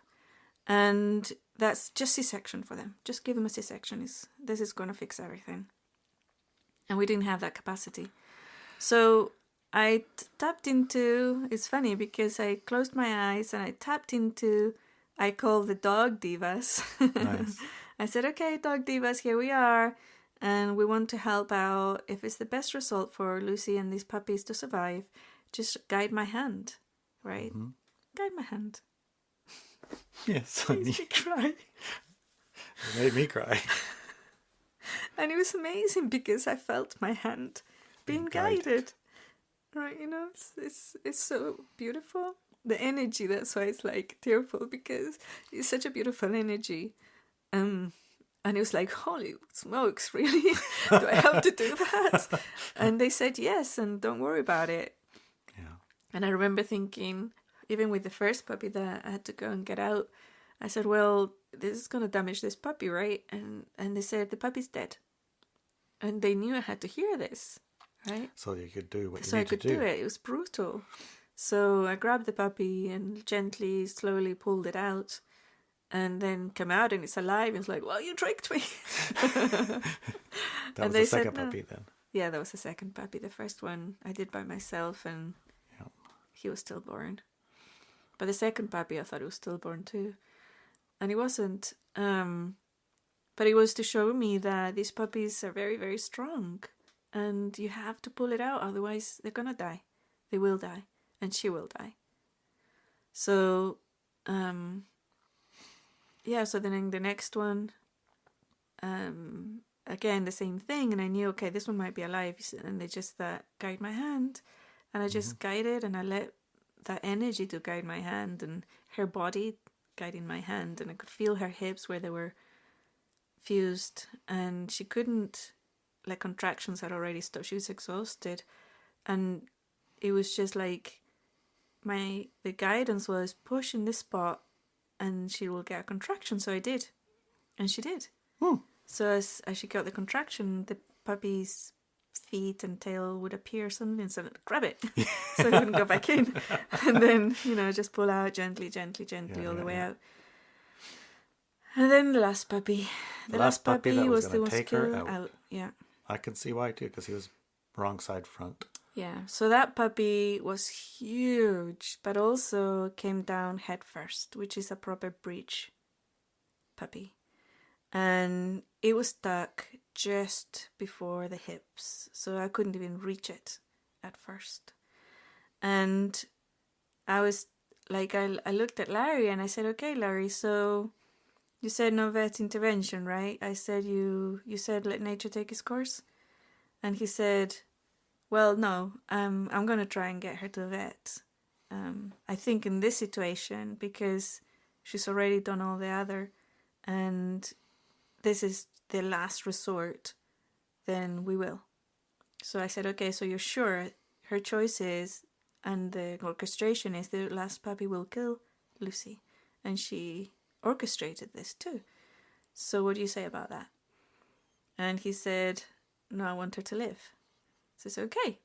And that's just C-section for them. Just give them a C-section. This is going to fix everything. And we didn't have that capacity. So I tapped into, it's funny because I closed my eyes and I tapped into, I call the dog divas. Nice. I said, okay, dog divas, here we are. And we want to help out. If it's the best result for Lucy and these puppies to survive, just guide my hand, right? Mm-hmm. Guide my hand. Yes, it made me cry. It made me cry. And it was amazing because I felt my hand being guided. Right, you know, it's so beautiful. The energy, that's why it's like tearful, because it's such a beautiful energy. And it was like, holy smokes, really? Do I have to do that? And they said yes, and don't worry about it. Yeah. And I remember thinking, even with the first puppy that I had to go and get out, I said, well, this is going to damage this puppy, right? And they said, the puppy's dead. And they knew I had to hear this, right? So you could do what you So I need to do. could do it. It was brutal. So I grabbed the puppy and gently, slowly pulled it out. And then come out and it's alive. It's like, well, you tricked me. That was the second puppy then. Yeah, that was the second puppy. The first one I did by myself and he was stillborn. But the second puppy, I thought it was stillborn too. And it wasn't. But it was to show me that these puppies are very, very strong. And you have to pull it out, otherwise they're going to die. They will die. And she will die. So, so then in the next one, again, the same thing. And I knew, okay, this one might be alive. And they just guide my hand. And I just guided and I let that energy to guide my hand and her body guiding my hand. And I could feel her hips where they were fused. And she couldn't, like contractions had already stopped. She was exhausted. And it was just like the guidance was push in this spot and she will get a contraction. So I did. And she did. So as she got the contraction, the puppy's feet and tail would appear suddenly and said, grab it. So I couldn't go back in. And then, just pull out gently all the way out. And then the last puppy. The last puppy was the one to out. Yeah. I can see why too, because he was wrong side front. Yeah, so that puppy was huge, but also came down head first, which is a proper breech puppy. And it was stuck just before the hips, so I couldn't even reach it at first. And I was like, I looked at Larry and I said, okay, Larry, so you said no vet intervention, right? I said, you said let nature take its course. And he said, well, no, I'm going to try and get her to a vet. I think in this situation, because she's already done all the other, and this is the last resort, then we will. So I said, okay, so you're sure her choice is, and the orchestration is, the last puppy will kill Lucy. And she orchestrated this too. So what do you say about that? And he said, no, I want her to live. So it's okay.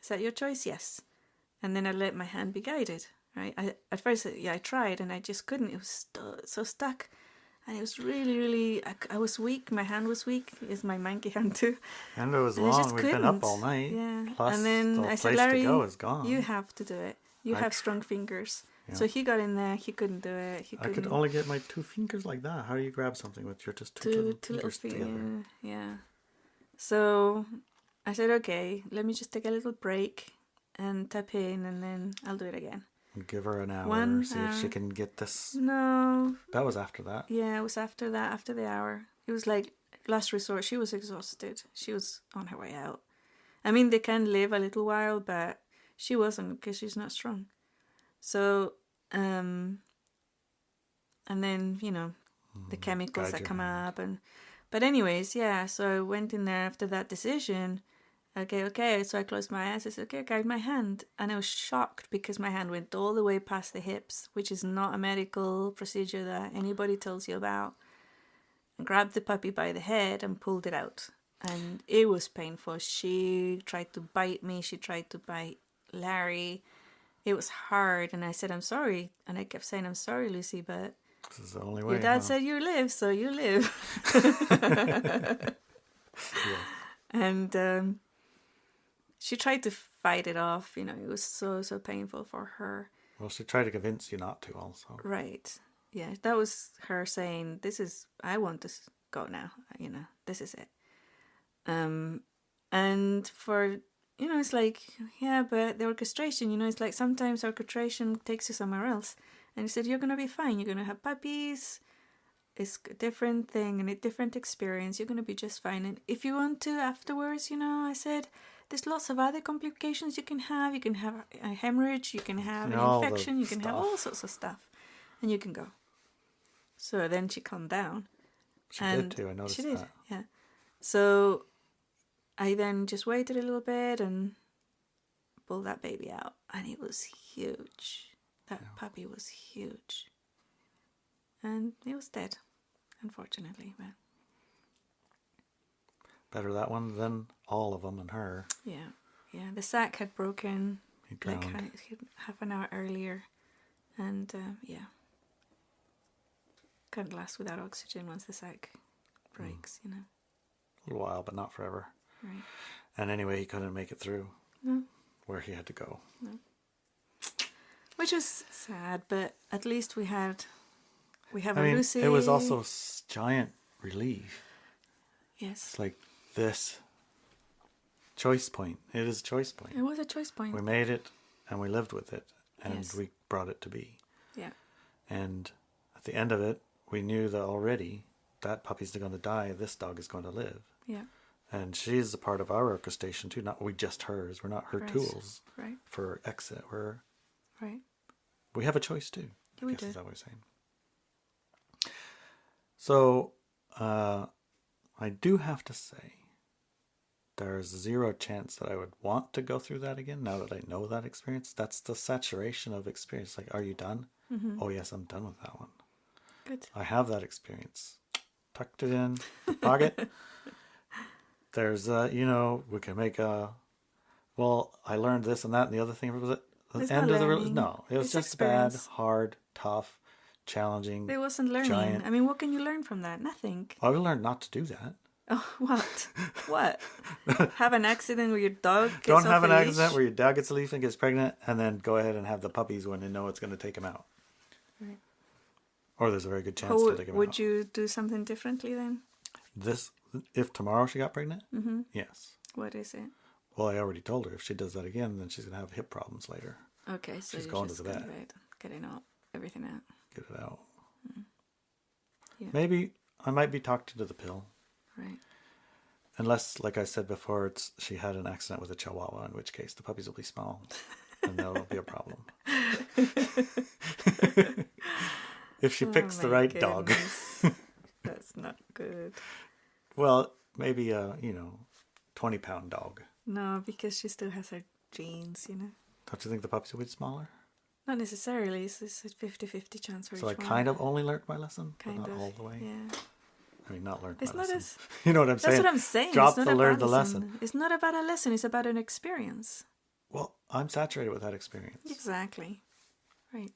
Is that your choice? Yes. And then I let my hand be guided, right? At first, I tried and I just couldn't. It was so stuck. And it was really, really, I was weak. My hand was weak. It's my monkey hand too. And it was long. We've been up all night. Yeah. Plus, and then the I said, place Larry, to go is gone. you have to do it. You have strong fingers. Yeah. So he got in there. He couldn't do it. I could only get my 2 fingers like that. How do you grab something with your just two little fingers together? Yeah. So I said, okay, let me just take a little break and tap in and then I'll do it again. Give her an hour. 1 See if she hour. can get this. No. That was after that. Yeah, it was after that, after the hour. It was like last resort. She was exhausted. She was on her way out. I mean, they can live a little while, but she wasn't because she's not strong. So, and then, the chemicals guide that your come hand. up. But anyways, yeah, so I went in there after that decision. Okay. So I closed my eyes. I said, okay, guide my hand. And I was shocked because my hand went all the way past the hips, which is not a medical procedure that anybody tells you about. I grabbed the puppy by the head and pulled it out. And it was painful. She tried to bite me. She tried to bite Larry. It was hard. And I said, I'm sorry. And I kept saying, I'm sorry, Lucy, but This is the only way. your dad said you live, so you live. Yeah. And she tried to fight it off. It was so painful for her. Well, she tried to convince you not to also. Right. Yeah, that was her saying, I want to go now. This is it. And for, it's like, yeah, but the orchestration, it's like sometimes orchestration takes you somewhere else. And he said, you're going to be fine. You're going to have puppies. It's a different thing and a different experience. You're going to be just fine. And if you want to afterwards, I said, there's lots of other complications you can have. You can have a hemorrhage. You can have an infection. You can have all sorts of stuff. And you can go. So then she calmed down. She did too. I noticed she did, that. yeah. So I then just waited a little bit and pulled that baby out. And it was huge. That puppy was huge. And he was dead, unfortunately. But better that one than all of them and her. yeah. The sac had broken He drowned. like half an hour earlier. And yeah. Can't last without oxygen once the sac breaks, A little while, but not forever. Right. And anyway, he couldn't make it through No. where he had to go. No. Which was sad, but at least we have a Lucy. It was also giant relief. Yes. It's like this choice point. It is a choice point. It was a choice point. We made it and we lived with it and Yes. we brought it to be. Yeah. And at the end of it, we knew that already that puppy's going to die. This dog is going to live. Yeah. And she's a part of our orchestration too. Not we just hers. We're not her Right. tools Right. for exit. Right. We have a choice too. Yeah, we I guess do. is that what we're saying. So, I do have to say, there's zero chance that I would want to go through that again now that I know that experience. That's the saturation of experience. Like, are you done? Mm-hmm. Oh, yes, I'm done with that one. Good. I have that experience. Tucked it in the pocket. There's, we can make well, I learned this and that and the other thing. Was it the It's end not of the... learning. No, it was It's just bad, experience. hard, tough, challenging. It wasn't learning. Giant. I mean, what can you learn from that? Nothing. I learned not to do that. Oh, what? What? Have an accident where your dog gets Don't off have an a accident leash? where your dog gets a leaf and gets pregnant, and then go ahead and have the puppies when they know it's going to take them out. Right. Or there's a very good chance How to take them out. would you do something differently then? If tomorrow she got pregnant, Mm-hmm. yes. What is it? Well, I already told her if she does that again, then she's going to have hip problems later. Okay, so She's you're going to just the going vet. getting everything out. Get it out. Yeah. Maybe I might be talked into the pill. Right. Unless, like I said before, she had an accident with a Chihuahua, in which case the puppies will be small, and that'll be a problem. If she picks the my right dog. goodness. That's not good. Well, maybe a 20-pound dog. No, because she still has her genes, Don't you think the puppies will be smaller? Not necessarily. It's a 50-50 chance for So I each one. kind of only learned my lesson, Kind but not of, all the way. Yeah. I mean, not learned It's my not lesson. as... You know what I'm saying? That's what I'm saying. Drop It's not the about learn the lesson. It's not about a lesson. It's about an experience. Well, I'm saturated with that experience. Exactly. Right.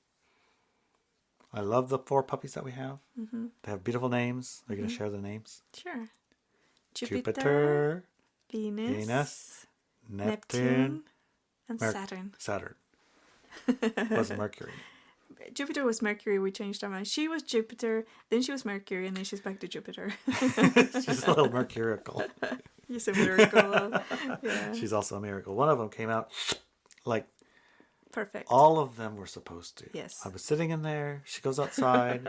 I love the 4 puppies that we have. Mm-hmm. They have beautiful names. Are you going to share the names? Sure. Jupiter, Venus, Neptune, and Merc- Saturn. Saturn. Was Mercury. Jupiter was Mercury. We changed our mind. She was Jupiter, then she was Mercury, and then she's back to Jupiter. She's a little mercurical. He's a miracle. Yeah. She's also a miracle. One of them came out like Perfect. All of them were supposed to. Yes. I was sitting in there. She goes outside.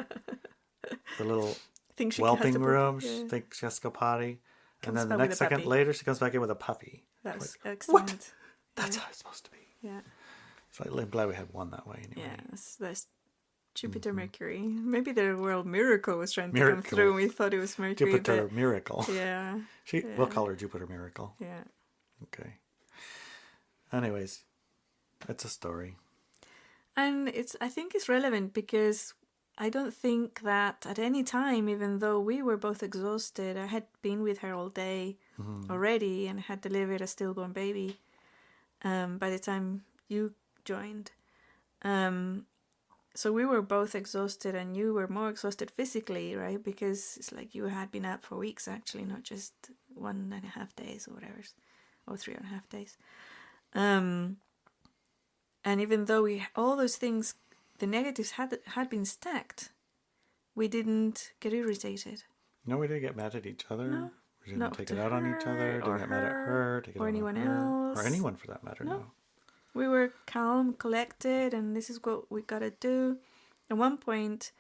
The little Think she whelping has to room. yeah. She thinks she has to go potty. And Comes then the back with next a second puppy. later, she comes back in with a puppy. That's like, excellent. What? That's how it's supposed to be. Yeah. So I'm glad we had one that way anyway. Yeah, that's Jupiter, Mercury. Maybe the world miracle was trying to come Miracle. through and we thought it was Mercury. Jupiter Miracle. Yeah. We'll call her Jupiter Miracle. Yeah. Okay. Anyways, it's a story. And I think it's relevant because I don't think that at any time, even though we were both exhausted, I had been with her all day already and had delivered a stillborn baby by the time you joined. So we were both exhausted and you were more exhausted physically, right? Because it's like you had been up for weeks actually, not just 1.5 days or whatever, or 3.5 days. And even though all those things, the negatives had been stacked, we didn't get irritated. No, we didn't get mad at each other. No, we didn't take it out on each other. Didn't get mad at her. Take it or out anyone on her, else. or anyone for that matter. No. We were calm, collected, and this is what we gotta do. At one point,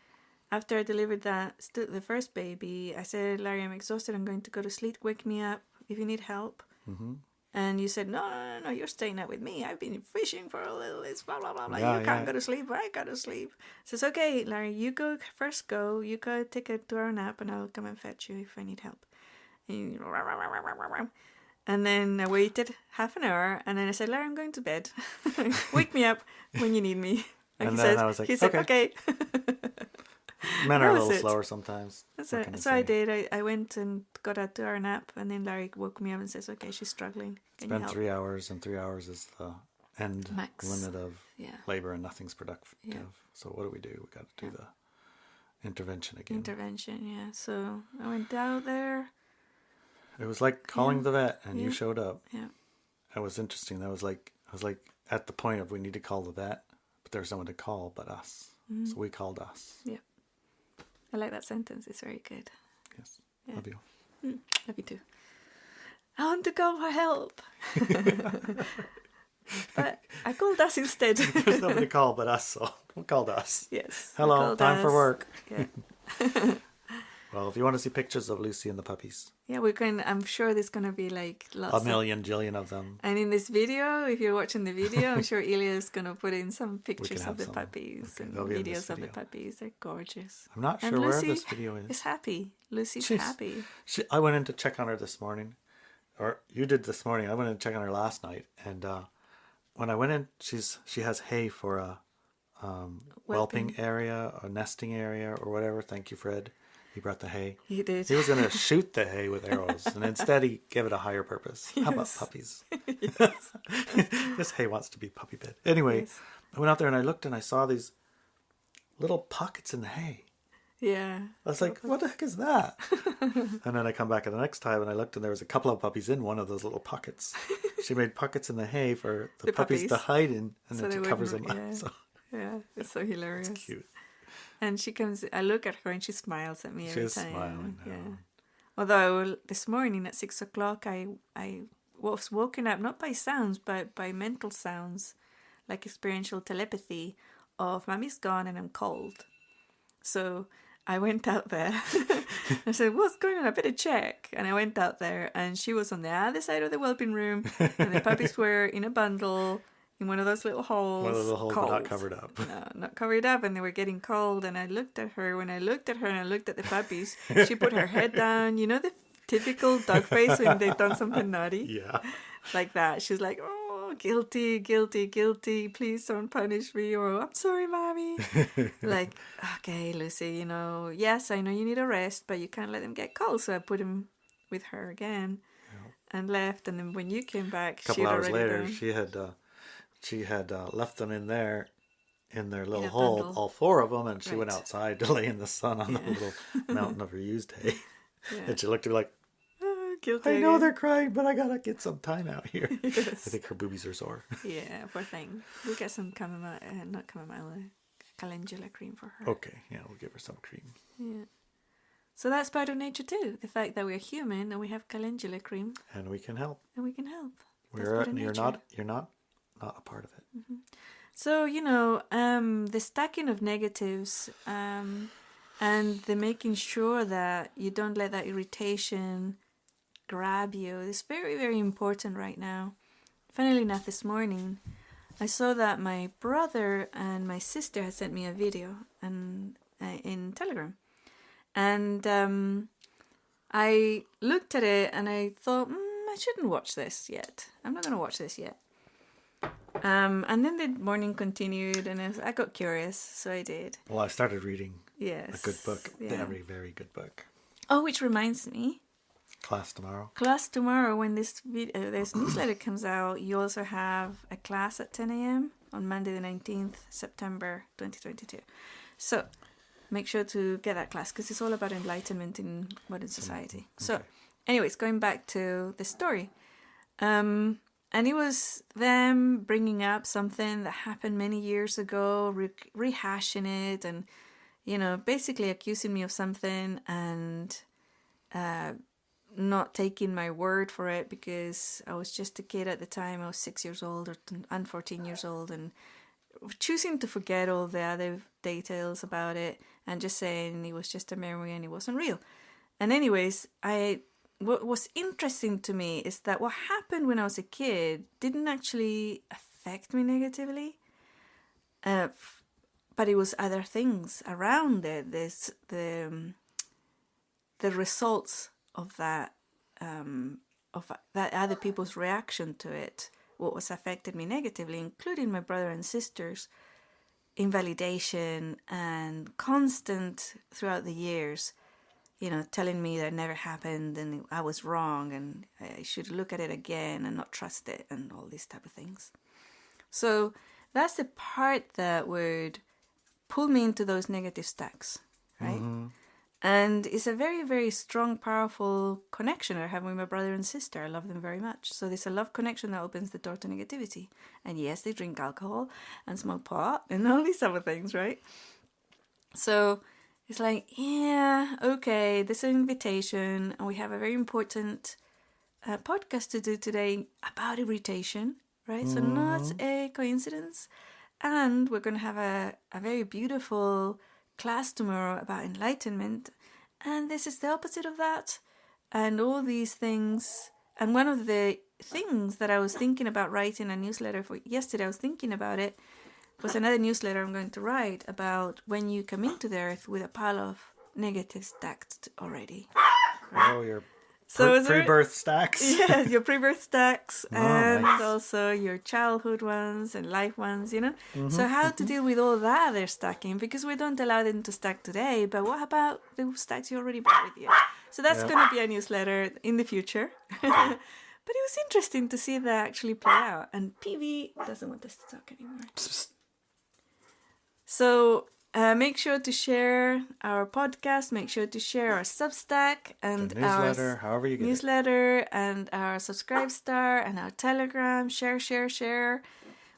after I delivered the first baby, I said, Larry, I'm exhausted. I'm going to go to sleep. Wake me up if you need help. Mm-hmm. And you said, no, you're staying out with me. I've been fishing for a little. It's blah, blah, blah, blah. Yeah, you can't go to sleep. I gotta sleep. Says, okay, Larry, you go first go. You go take a 2-hour nap and I'll come and fetch you if I need help. And then I waited half an hour and then I said, Larry, I'm going to bed. Wake me up when you need me. And then I was like, he said, okay. Men are a That was little it. slower sometimes. So I did. I went and got a 2-hour nap, and then Larry woke me up and says, "Okay, she's struggling. It's been 3 hours, and 3 hours is the end Max limit of labor, and nothing's productive. Yeah. So what do? We got to do the intervention again. Yeah. So I went out there. It was like calling the vet, and you showed up. Yeah. It was interesting. I was like at the point of we need to call the vet, but there's no one to call but us. So we called us. Yeah. I like that sentence. It's very good. Yes. Yeah. Love you. Love you too. I want to call for help. But I called us instead. There's nobody to call but us, so we called us. Yes. Hello, time for work. Yeah. Well, if you want to see pictures of Lucy and the puppies. Yeah, I'm sure there's going to be like lots a million, jillion of them. And in this video, if you're watching the video, I'm sure Ilia's going to put in some pictures of the puppies and videos of the puppies. They're gorgeous. I'm not sure where this video is. Is happy. Lucy's happy. I went in to check on her this morning. Or you did this morning. I went in to check on her last night. And when I went in, she has hay for a whelping area, a nesting area, or whatever. Thank you, Fred. He brought the hay. He did. He was going to shoot the hay with arrows, and instead he gave it a higher purpose. Yes. How about puppies? Yes. This hay wants to be puppy bed. Anyway, yes. I went out there and I looked and I saw these little pockets in the hay. Yeah. I was like, what the heck is that? And then I come back the next time and I looked and there was a couple of puppies in one of those little pockets. She made pockets in the hay for the puppies to hide in, and so then she covers them up. So. Yeah, it's so hilarious. It's cute. And she comes, I look at her and she smiles at me every time. She's smiling now. Yeah. Although this morning at 6 o'clock, I was woken up not by sounds, but by mental sounds, like experiential telepathy of Mommy's gone and I'm cold. So I went out there. I said, what's going on? I better check. And I went out there and she was on the other side of the whelping room and the puppies were in a bundle. In one of those little holes. One of the little holes, but not covered up. No, not covered up, and they were getting cold. And I looked at her. When I looked at her and I looked at the puppies, she put her head down. You know the typical dog face when they've done something naughty? Yeah. Like that. She's like, oh, guilty, guilty, guilty. Please don't punish me. Or, I'm sorry, Mommy. Like, okay, Lucy, yes, I know you need a rest, but you can't let them get cold. So I put him with her again and left. And then when you came back, a couple hours later, she had left them in their little hole, bundle. All 4 of them, and she went outside to lay in the sun on the little mountain of her used hay. Yeah. And she looked at me like, guilty. I know they're crying, but I gotta get some time out here. Yes. I think her boobies are sore. Yeah, poor thing. We'll get some calendula cream for her. Okay, yeah, we'll give her some cream. Yeah. So that's part of nature too. The fact that we're human and we have calendula cream. And we can help. And we can help. You're not a part of it. Mm-hmm. So, the stacking of negatives and the making sure that you don't let that irritation grab you is very, very important right now. Funnily enough, this morning, I saw that my brother and my sister had sent me a video in Telegram. And I looked at it and I thought, I shouldn't watch this yet. I'm not going to watch this yet. And then the morning continued, and I got curious, so I did. Well, I started reading Yes. a good book. Yeah. Very, very good book. Oh, which reminds me. Class tomorrow. Class tomorrow, when this newsletter comes out, you also have a class at 10 a.m. on Monday the 19th, September 2022. So make sure to get that class because it's all about enlightenment in modern society. Okay. So anyways, going back to the story. And it was them bringing up something that happened many years ago, rehashing it and, basically accusing me of something and not taking my word for it because I was just a kid at the time. I was 6 years old and 14 years old and choosing to forget all the other details about it and just saying it was just a memory and it wasn't real. And anyways, what was interesting to me is that what happened when I was a kid didn't actually affect me negatively, but it was other things around it. There's the results of that other people's reaction to it, what was affected me negatively, including my brother and sisters, invalidation and constant throughout the years, telling me that it never happened and I was wrong and I should look at it again and not trust it and all these type of things. So that's the part that would pull me into those negative stacks, right? Mm-hmm. And it's a very, very strong, powerful connection I have with my brother and sister. I love them very much. So there's a love connection that opens the door to negativity. And yes, they drink alcohol and smoke pot and all these other things, right? So it's like, yeah, okay, this is an invitation. And we have a very important podcast to do today about irritation, right? Mm-hmm. So not a coincidence. And we're going to have a very beautiful class tomorrow about enlightenment, and this is the opposite of that, and all these things. And one of the things that I was thinking about writing a newsletter for yesterday, I was thinking about it, was another newsletter I'm going to write about when you come into the earth with a pile of negatives stacked already. Right? Oh, your pre-birth stacks. Yeah, your pre-birth stacks, and nice. also your childhood ones and life ones, Mm-hmm. So how to deal with all that they're stacking, because we don't allow them to stack today, but what about the stacks you already brought with you? So that's going to be a newsletter in the future. But it was interesting to see that actually play out, and PV doesn't want us to talk anymore. So make sure to share our podcast. Make sure to share our Substack and the newsletter, however you get newsletter it. And our Subscribe Star and our Telegram. Share.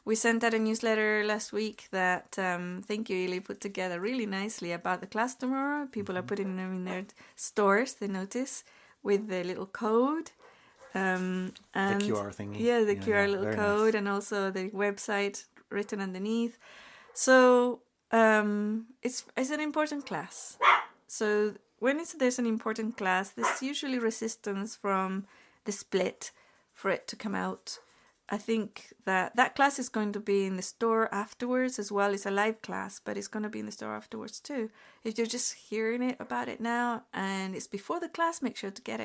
We sent out a newsletter last week that thank you, Ili, put together really nicely about the class tomorrow. People are putting them in their stores. They notice with the little code. And the QR thingy. Yeah, the QR little code, nice. And also the website written underneath. So it's an important class. So when there's an important class, there's usually resistance from the split for it to come out. I think that class is going to be in the store afterwards as well. It's a live class, but it's going to be in the store afterwards too. If you're just hearing about it now and it's before the class, make sure to get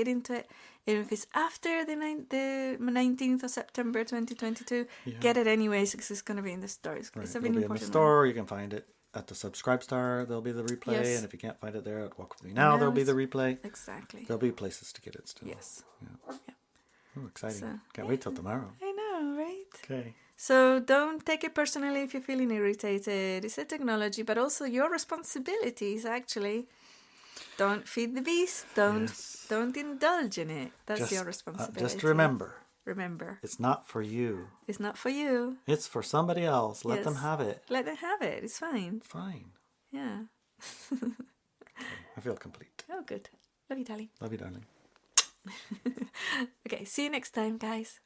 into it. And if it's after the 19th of September 2022, get it anyways because it's going to be in the store. It's a really important in the store. You can find it at the Subscribe Star. There'll be the replay. Yes. And if you can't find it there at Walk With Me Now, there'll be the replay. Exactly. There'll be places to get it still. Yes. Yeah. Oh, exciting. So, can't wait till tomorrow. I know, right? Okay. So don't take it personally if you're feeling irritated. It's a technology, but also your responsibilities, actually. Don't feed the beast. Don't indulge in it. That's your responsibility. Just remember. It's not for you. It's not for you. It's for somebody else. Let them have it. Let them have it. It's fine. Fine. Yeah. Okay. I feel complete. Oh, good. Love you, darling. Love you, darling. Okay, see you next time, guys.